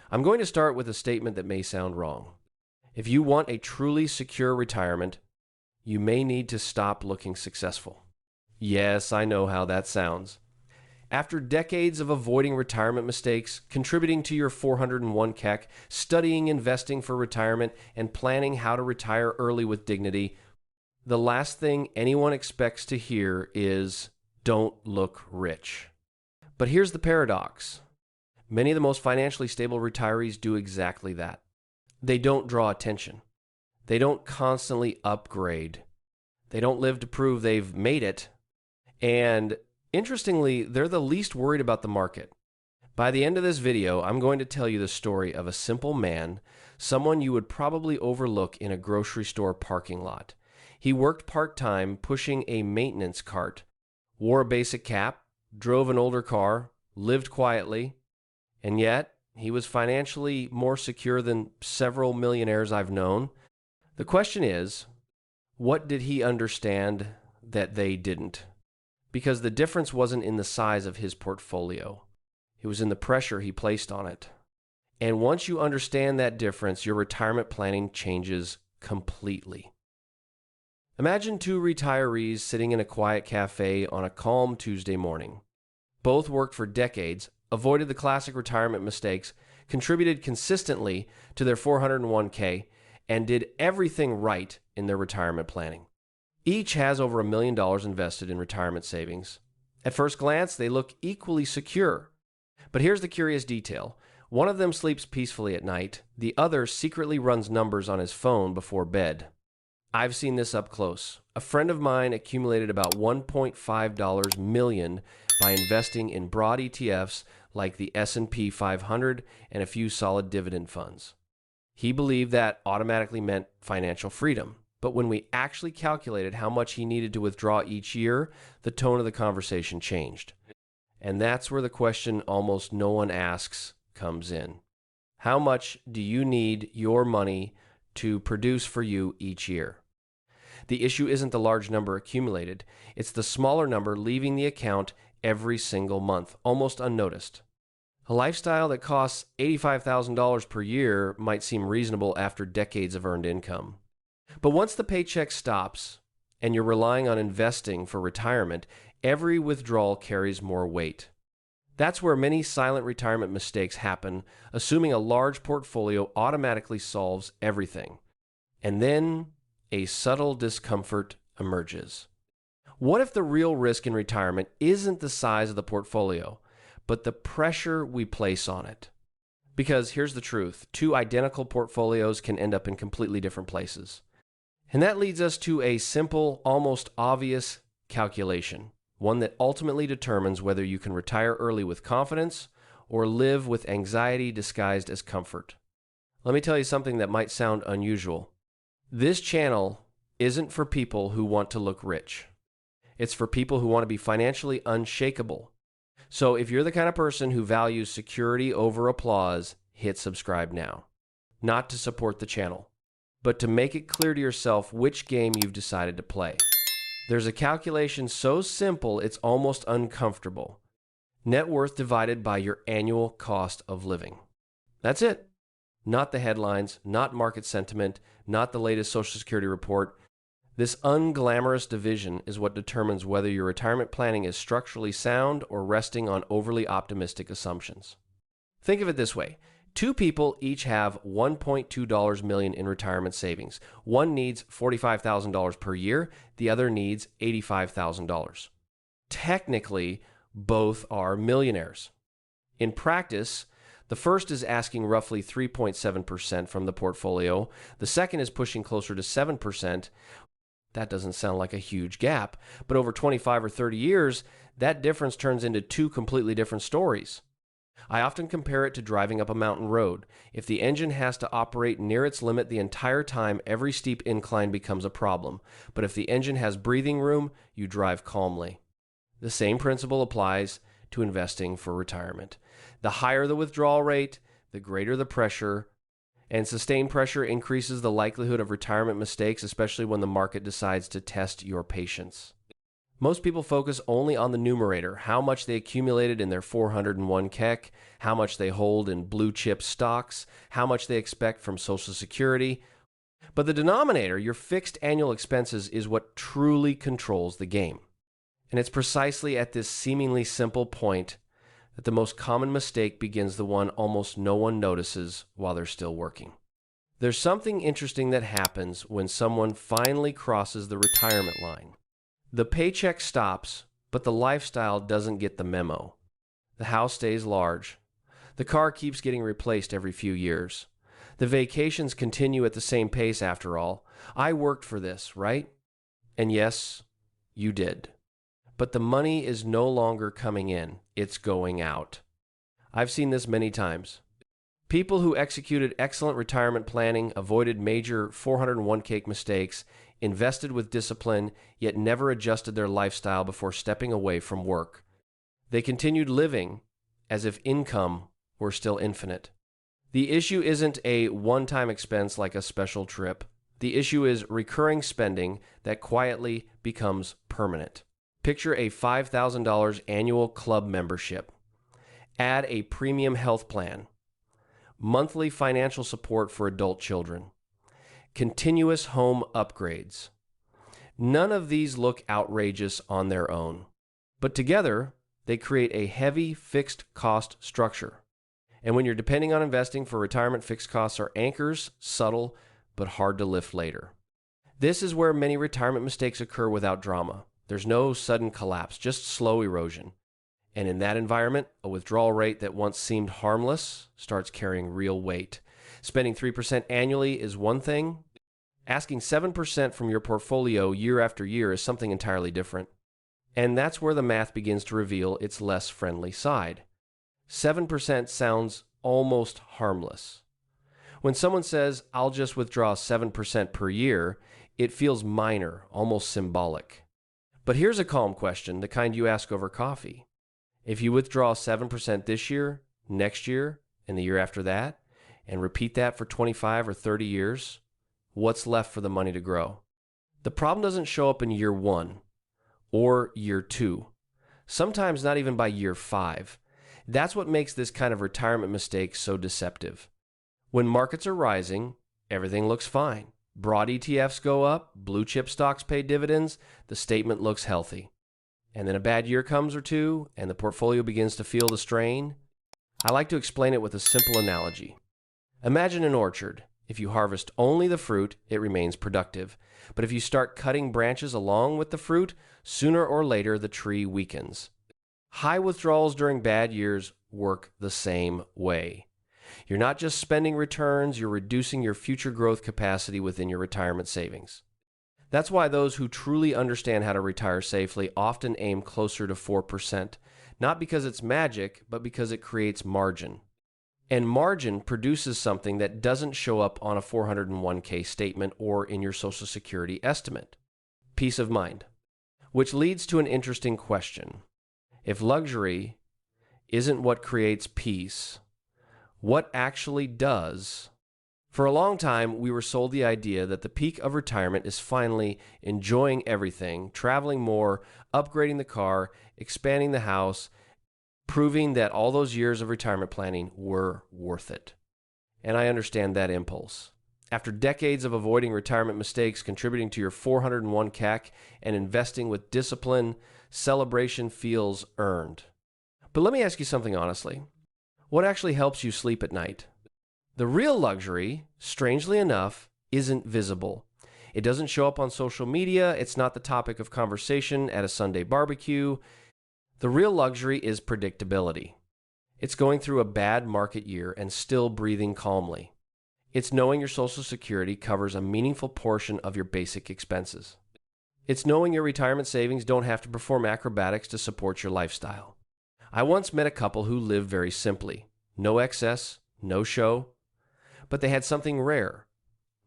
I'm going to start with a statement that may sound wrong. If you want a truly secure retirement, you may need to stop looking successful. Yes, I know how that sounds. After decades of avoiding retirement mistakes, contributing to your 401 KEC, studying investing for retirement, and planning how to retire early with dignity, the last thing anyone expects to hear is, "Don't look rich." But here's the paradox. Many of the most financially stable retirees do exactly that. They don't draw attention. They don't constantly upgrade. They don't live to prove they've made it. And interestingly, they're the least worried about the market. By the end of this video, I'm going to tell you the story of a simple man, someone you would probably overlook in a grocery store parking lot. He worked part-time pushing a maintenance cart, wore a basic cap, drove an older car, lived quietly, and yet he was financially more secure than several millionaires I've known. The question is, what did he understand that they didn't? Because the difference wasn't in the size of his portfolio. It was in the pressure he placed on it. And once you understand that difference, your retirement planning changes completely. Imagine two retirees sitting in a quiet cafe on a calm Tuesday morning. Both worked for decades, avoided the classic retirement mistakes, contributed consistently to their 401k, and did everything right in their retirement planning. Each has over $1 million invested in retirement savings. At first glance, they look equally secure. But here's the curious detail. One of them sleeps peacefully at night. The other secretly runs numbers on his phone before bed. I've seen this up close. A friend of mine accumulated about $1.5 million by investing in broad ETFs like the S&P 500 and a few solid dividend funds. He believed that automatically meant financial freedom. But when we actually calculated how much he needed to withdraw each year, the tone of the conversation changed. And that's where the question almost no one asks comes in. How much do you need your money to produce for you each year? The issue isn't the large number accumulated, it's the smaller number leaving the account every single month, almost unnoticed. A lifestyle that costs $85,000 per year might seem reasonable after decades of earned income. But once the paycheck stops and you're relying on investing for retirement, every withdrawal carries more weight. That's where many silent retirement mistakes happen, assuming a large portfolio automatically solves everything. And then a subtle discomfort emerges. What if the real risk in retirement isn't the size of the portfolio, but the pressure we place on it? Because here's the truth, two identical portfolios can end up in completely different places. And that leads us to a simple, almost obvious calculation, one that ultimately determines whether you can retire early with confidence or live with anxiety disguised as comfort. Let me tell you something that might sound unusual. This channel isn't for people who want to look rich. It's for people who want to be financially unshakable. So if you're the kind of person who values security over applause, hit subscribe now. Not to support the channel, but to make it clear to yourself which game you've decided to play. There's a calculation so simple it's almost uncomfortable. Net worth divided by your annual cost of living. That's it. Not the headlines, not market sentiment, not the latest Social Security report. This unglamorous division is what determines whether your retirement planning is structurally sound or resting on overly optimistic assumptions. Think of it this way. Two people each have $1.2 million in retirement savings. One needs $45,000 per year. The other needs $85,000. Technically, both are millionaires. In practice, the first is asking roughly 3.7% from the portfolio. The second is pushing closer to 7%. That doesn't sound like a huge gap, but over 25 or 30 years, that difference turns into two completely different stories. I often compare it to driving up a mountain road. If the engine has to operate near its limit the entire time, every steep incline becomes a problem. But if the engine has breathing room, you drive calmly. The same principle applies to investing for retirement. The higher the withdrawal rate, the greater the pressure, and sustained pressure increases the likelihood of retirement mistakes, especially when the market decides to test your patience. Most people focus only on the numerator, how much they accumulated in their 401k, how much they hold in blue chip stocks, how much they expect from Social Security. But the denominator, your fixed annual expenses, is what truly controls the game. And it's precisely at this seemingly simple point that the most common mistake begins, the one almost no one notices while they're still working. There's something interesting that happens when someone finally crosses the retirement line. The paycheck stops, but the lifestyle doesn't get the memo. The house stays large. The car keeps getting replaced every few years. The vacations continue at the same pace after all. I worked for this, right? And yes, you did. But the money is no longer coming in, it's going out. I've seen this many times. People who executed excellent retirement planning, avoided major 401k mistakes, invested with discipline, yet never adjusted their lifestyle before stepping away from work. They continued living as if income were still infinite. The issue isn't a one-time expense like a special trip. The issue is recurring spending that quietly becomes permanent. Picture a $5,000 annual club membership. Add a premium health plan. Monthly financial support for adult children. Continuous home upgrades. None of these look outrageous on their own, but together they create a heavy fixed cost structure. And when you're depending on investing for retirement, fixed costs are anchors, subtle, but hard to lift later. This is where many retirement mistakes occur without drama. There's no sudden collapse, just slow erosion. And in that environment, a withdrawal rate that once seemed harmless starts carrying real weight. Spending 3% annually is one thing. Asking 7% from your portfolio year after year is something entirely different. And that's where the math begins to reveal its less friendly side. 7% sounds almost harmless. When someone says, "I'll just withdraw 7% per year," it feels minor, almost symbolic. But here's a calm question, the kind you ask over coffee. If you withdraw 7% this year, next year, and the year after that, and repeat that for 25 or 30 years, what's left for the money to grow? The problem doesn't show up in year 1 or year 2, sometimes not even by year 5. That's what makes this kind of retirement mistake so deceptive. When markets are rising, everything looks fine. Broad ETFs go up, blue chip stocks pay dividends, the statement looks healthy. And then a bad year comes or two, and the portfolio begins to feel the strain. I like to explain it with a simple analogy. Imagine an orchard. If you harvest only the fruit, it remains productive. But if you start cutting branches along with the fruit, sooner or later the tree weakens. High withdrawals during bad years work the same way. You're not just spending returns, you're reducing your future growth capacity within your retirement savings. That's why those who truly understand how to retire safely often aim closer to 4%, not because it's magic, but because it creates margin. And margin produces something that doesn't show up on a 401k statement or in your Social Security estimate. Peace of mind. Which leads to an interesting question. If luxury isn't what creates peace, what actually does? For a long time, we were sold the idea that the peak of retirement is finally enjoying everything, traveling more, upgrading the car, expanding the house, proving that all those years of retirement planning were worth it. And I understand that impulse. After decades of avoiding retirement mistakes, contributing to your 401 CAC, and investing with discipline, celebration feels earned. But let me ask you something honestly. What actually helps you sleep at night? The real luxury, strangely enough, isn't visible. It doesn't show up on social media. It's not the topic of conversation at a Sunday barbecue. The real luxury is predictability. It's going through a bad market year and still breathing calmly. It's knowing your Social Security covers a meaningful portion of your basic expenses. It's knowing your retirement savings don't have to perform acrobatics to support your lifestyle. I once met a couple who lived very simply. No excess, no show. But they had something rare.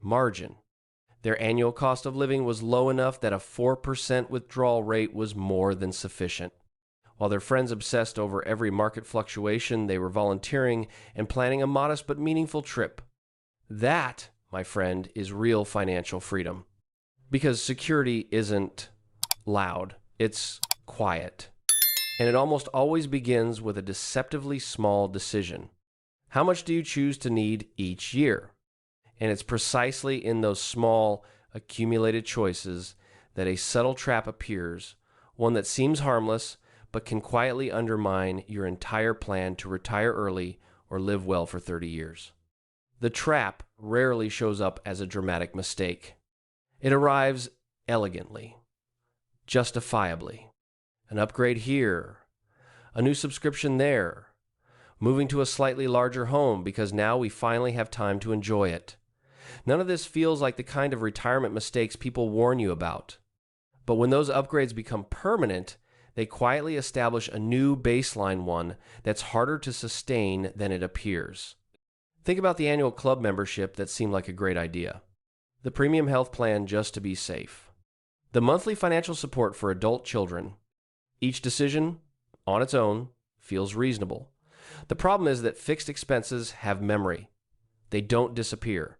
Margin. Their annual cost of living was low enough that a 4% withdrawal rate was more than sufficient. While their friends obsessed over every market fluctuation, they were volunteering and planning a modest but meaningful trip. That, my friend, is real financial freedom. Because security isn't loud. It's quiet. And it almost always begins with a deceptively small decision. How much do you choose to need each year? And it's precisely in those small, accumulated choices that a subtle trap appears, one that seems harmless but can quietly undermine your entire plan to retire early or live well for 30 years. The trap rarely shows up as a dramatic mistake. It arrives elegantly, justifiably. An upgrade here, a new subscription there, moving to a slightly larger home because now we finally have time to enjoy it. None of this feels like the kind of retirement mistakes people warn you about. But when those upgrades become permanent, they quietly establish a new baseline one that's harder to sustain than it appears. Think about the annual club membership that seemed like a great idea. The premium health plan just to be safe. The monthly financial support for adult children. Each decision, on its own, feels reasonable. The problem is that fixed expenses have memory. They don't disappear.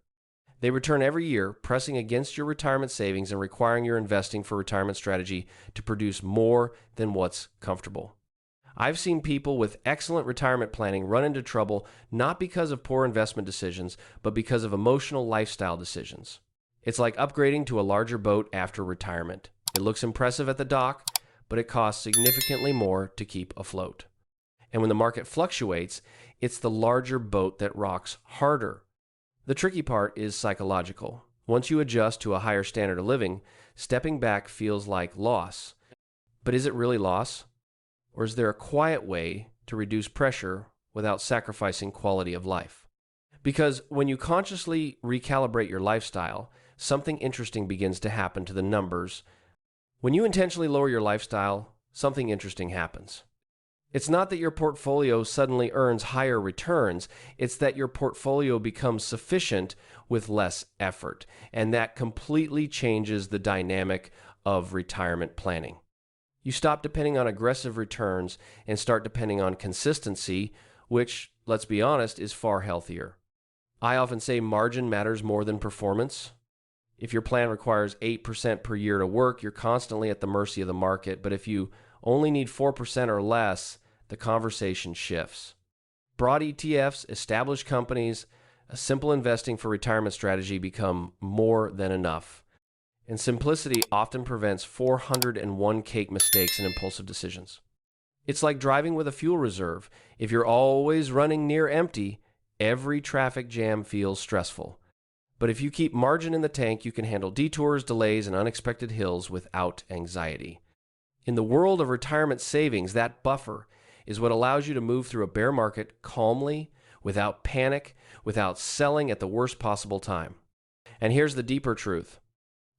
They return every year, pressing against your retirement savings and requiring your investing for retirement strategy to produce more than what's comfortable. I've seen people with excellent retirement planning run into trouble not because of poor investment decisions, but because of emotional lifestyle decisions. It's like upgrading to a larger boat after retirement. It looks impressive at the dock, but it costs significantly more to keep afloat. And when the market fluctuates, it's the larger boat that rocks harder. The tricky part is psychological. Once you adjust to a higher standard of living, stepping back feels like loss. But is it really loss? Or is there a quiet way to reduce pressure without sacrificing quality of life? Because when you consciously recalibrate your lifestyle, something interesting begins to happen to the numbers. When you intentionally lower your lifestyle, something interesting happens. It's not that your portfolio suddenly earns higher returns, it's that your portfolio becomes sufficient with less effort, and that completely changes the dynamic of retirement planning. You stop depending on aggressive returns and start depending on consistency, which, let's be honest, is far healthier. I often say margin matters more than performance. If your plan requires 8% per year to work, you're constantly at the mercy of the market, but if you only need 4% or less, the conversation shifts. Broad ETFs, established companies, a simple investing for retirement strategy become more than enough. And simplicity often prevents 401 cake mistakes and impulsive decisions. It's like driving with a fuel reserve. If you're always running near empty, every traffic jam feels stressful. But if you keep margin in the tank, you can handle detours, delays, and unexpected hills without anxiety. In the world of retirement savings, that buffer is what allows you to move through a bear market calmly, without panic, without selling at the worst possible time. And here's the deeper truth.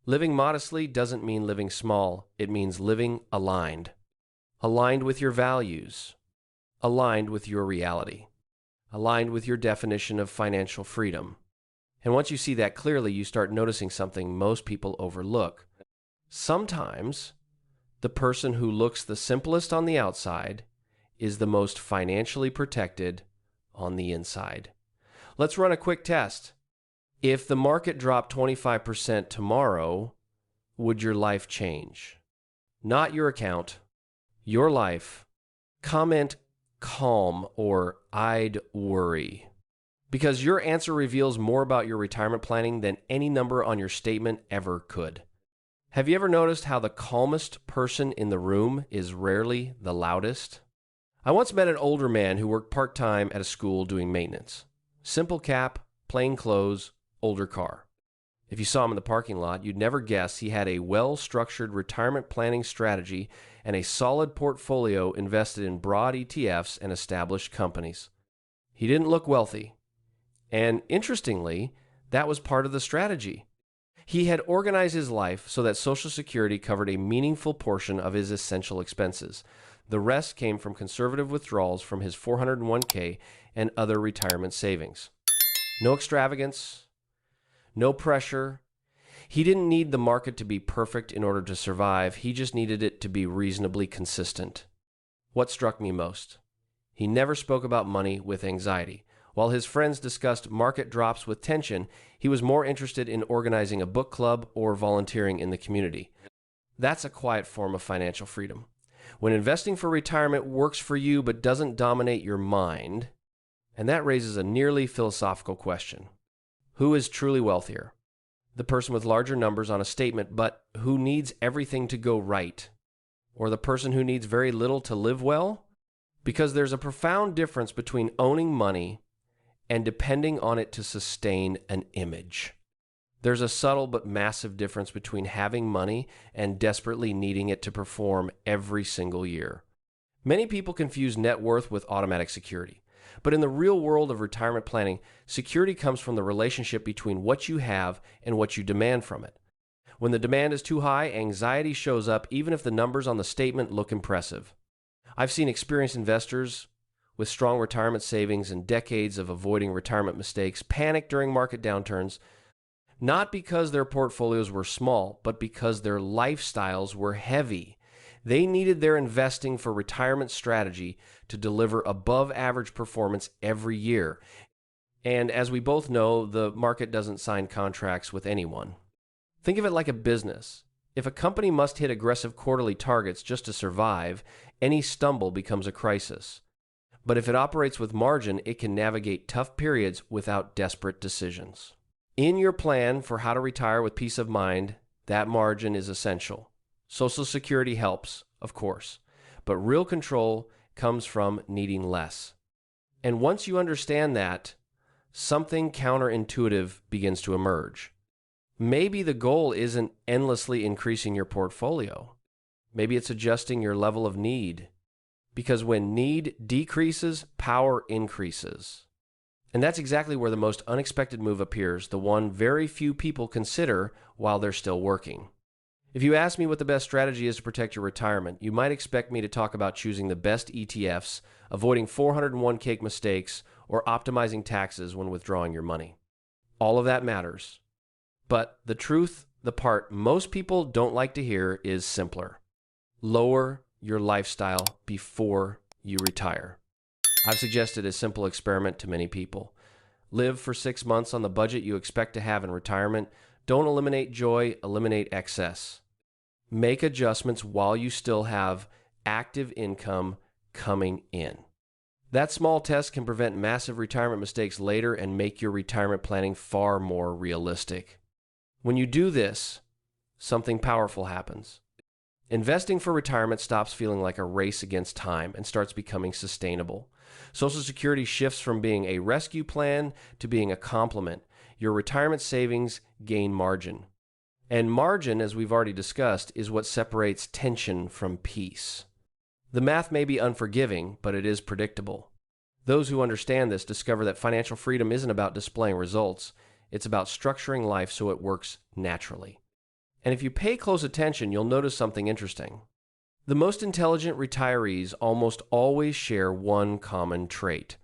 Living modestly doesn't mean living small. It means living aligned. Aligned with your values. Aligned with your reality. Aligned with your definition of financial freedom. And once you see that clearly, you start noticing something most people overlook. Sometimes, the person who looks the simplest on the outside is the most financially protected on the inside. Let's run a quick test. If the market dropped 25% tomorrow, would your life change? Not your account, your life. Comment calm or I'd worry. Because your answer reveals more about your retirement planning than any number on your statement ever could. Have you ever noticed how the calmest person in the room is rarely the loudest? I once met an older man who worked part-time at a school doing maintenance. Simple cap, plain clothes, older car. If you saw him in the parking lot, you'd never guess he had a well-structured retirement planning strategy and a solid portfolio invested in broad ETFs and established companies. He didn't look wealthy. And interestingly, that was part of the strategy. He had organized his life so that Social Security covered a meaningful portion of his essential expenses. The rest came from conservative withdrawals from his 401k and other retirement savings. No extravagance, no pressure. He didn't need the market to be perfect in order to survive. He just needed it to be reasonably consistent. What struck me most? He never spoke about money with anxiety. While his friends discussed market drops with tension, he was more interested in organizing a book club or volunteering in the community. That's a quiet form of financial freedom. When investing for retirement works for you but doesn't dominate your mind, and that raises a nearly philosophical question. Who is truly wealthier? The person with larger numbers on a statement but who needs everything to go right? Or the person who needs very little to live well? Because there's a profound difference between owning money and depending on it to sustain an image. There's a subtle but massive difference between having money and desperately needing it to perform every single year. Many people confuse net worth with automatic security. But in the real world of retirement planning, security comes from the relationship between what you have and what you demand from it. When the demand is too high, anxiety shows up even if the numbers on the statement look impressive. I've seen experienced investors with strong retirement savings and decades of avoiding retirement mistakes panic during market downturns, not because their portfolios were small, but because their lifestyles were heavy. They needed their investing for retirement strategy to deliver above-average performance every year. And as we both know, the market doesn't sign contracts with anyone. Think of it like a business. If a company must hit aggressive quarterly targets just to survive, any stumble becomes a crisis. But if it operates with margin, it can navigate tough periods without desperate decisions. In your plan for how to retire with peace of mind, that margin is essential. Social Security helps, of course, but real control comes from needing less. And once you understand that, something counterintuitive begins to emerge. Maybe the goal isn't endlessly increasing your portfolio. Maybe it's adjusting your level of need. Because when need decreases, power increases. And that's exactly where the most unexpected move appears, the one very few people consider while they're still working. If you ask me what the best strategy is to protect your retirement, you might expect me to talk about choosing the best ETFs, avoiding 401k mistakes, or optimizing taxes when withdrawing your money. All of that matters. But the truth, the part most people don't like to hear, is simpler. Lower your lifestyle before you retire. I've suggested a simple experiment to many people. Live for 6 months on the budget you expect to have in retirement. Don't eliminate joy, eliminate excess. Make adjustments while you still have active income coming in. That small test can prevent massive retirement mistakes later and make your retirement planning far more realistic. When you do this, something powerful happens. Investing for retirement stops feeling like a race against time and starts becoming sustainable. Social Security shifts from being a rescue plan to being a complement. Your retirement savings gain margin. And margin, as we've already discussed, is what separates tension from peace. The math may be unforgiving, but it is predictable. Those who understand this discover that financial freedom isn't about displaying results. It's about structuring life so it works naturally. And if you pay close attention, you'll notice something interesting. The most intelligent retirees almost always share one common trait.